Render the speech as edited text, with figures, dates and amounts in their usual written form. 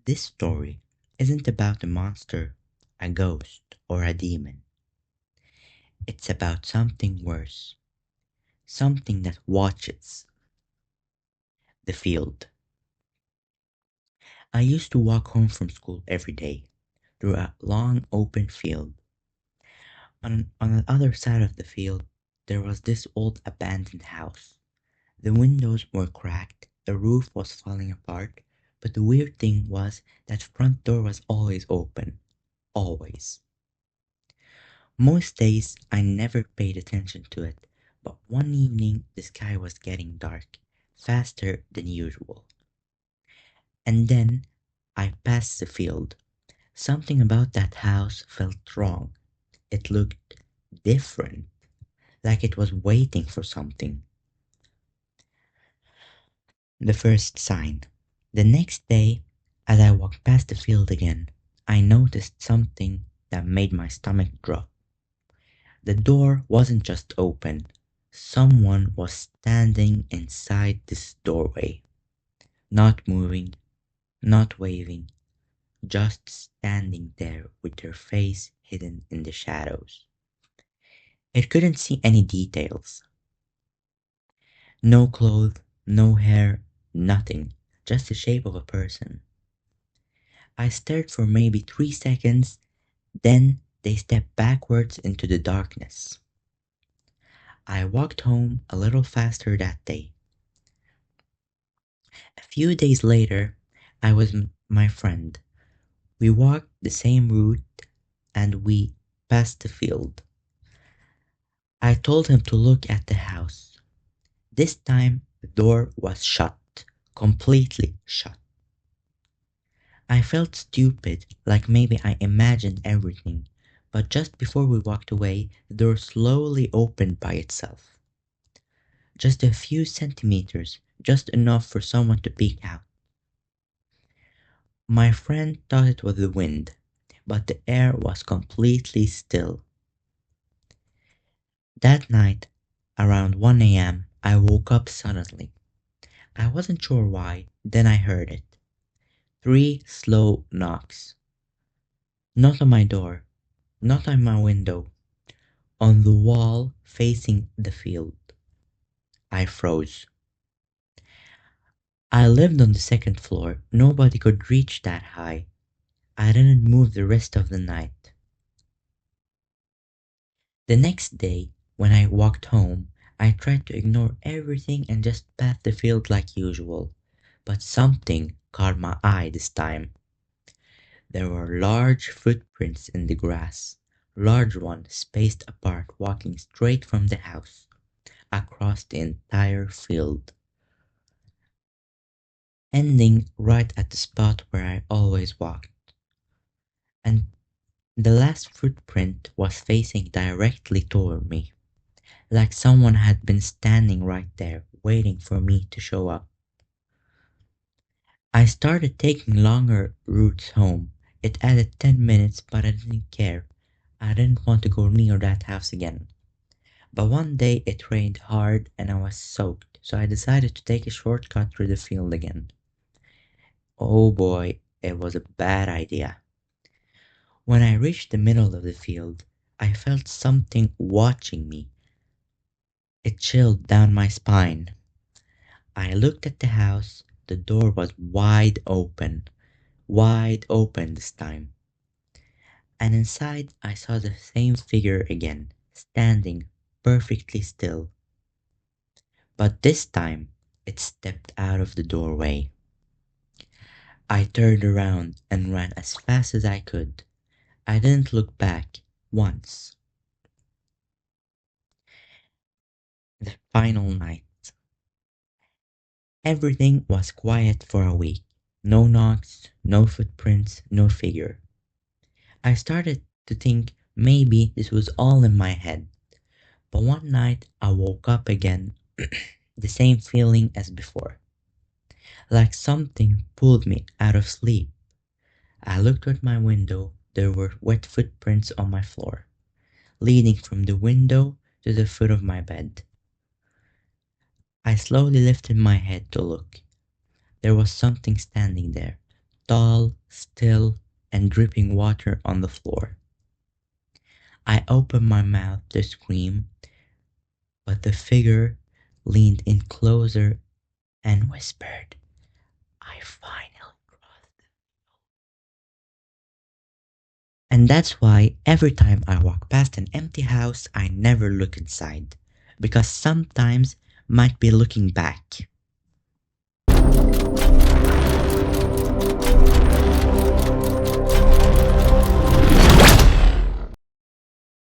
This story isn't about a monster, a ghost, or a demon. It's about something worse, something that watches the field. I used to walk home from school every day through a long open field. On the other side of the field, there was this old abandoned house. The windows were cracked, the roof was falling apart, but the weird thing was that front door was always open. Always. Most days I never paid attention to it, but one evening the sky was getting dark, faster than usual. And then I passed the field. Something about that house felt wrong. It looked different, like it was waiting for something. The first sign. The next day, as I walked past the field again, I noticed something that made my stomach drop. The door wasn't just open, someone was standing inside this doorway, not moving, not waving, just standing there with their face hidden in the shadows. I couldn't see any details. No clothes, no hair, nothing, just the shape of a person. I stared for maybe 3 seconds, then they stepped backwards into the darkness. I walked home a little faster that day. A few days later, I was my friend. We walked the same route and we passed the field. I told him to look at the house. This time the door was shut, completely shut. I felt stupid, like maybe I imagined everything, but just before we walked away, the door slowly opened by itself. Just a few centimeters, just enough for someone to peek out. My friend thought it was the wind, but the air was completely still. That night, around 1 a.m., I woke up suddenly. I wasn't sure why, then I heard it. Three slow knocks. Not on my door, not on my window, on the wall facing the field. I froze. I lived on the second floor. Nobody could reach that high. I didn't move the rest of the night. The next day, when I walked home, I tried to ignore everything and just pass the field like usual. But something caught my eye this time. There were large footprints in the grass, large ones spaced apart, walking straight from the house, across the entire field, ending right at the spot where I always walked. And the last footprint was facing directly toward me, like someone had been standing right there, waiting for me to show up. I started taking longer routes home. It added 10 minutes, but I didn't care. I didn't want to go near that house again. But one day it rained hard and I was soaked, so I decided to take a shortcut through the field again. Oh boy, it was a bad idea. When I reached the middle of the field, I felt something watching me. It chilled down my spine. I looked at the house. The door was wide open this time. And inside I saw the same figure again, standing perfectly still. But this time it stepped out of the doorway. I turned around and ran as fast as I could. I didn't look back once. The final night. Everything was quiet for a week. No knocks, no footprints, no figure. I started to think maybe this was all in my head. But one night I woke up again, the same feeling as before, like something pulled me out of sleep. I looked at my window. There were wet footprints on my floor, leading from the window to the foot of my bed. I slowly lifted my head to look. There was something standing there, tall, still, and dripping water on the floor. I opened my mouth to scream, but the figure leaned in closer and whispered, I finally crossed. And that's why every time I walk past an empty house, I never look inside. Because sometimes might be looking back.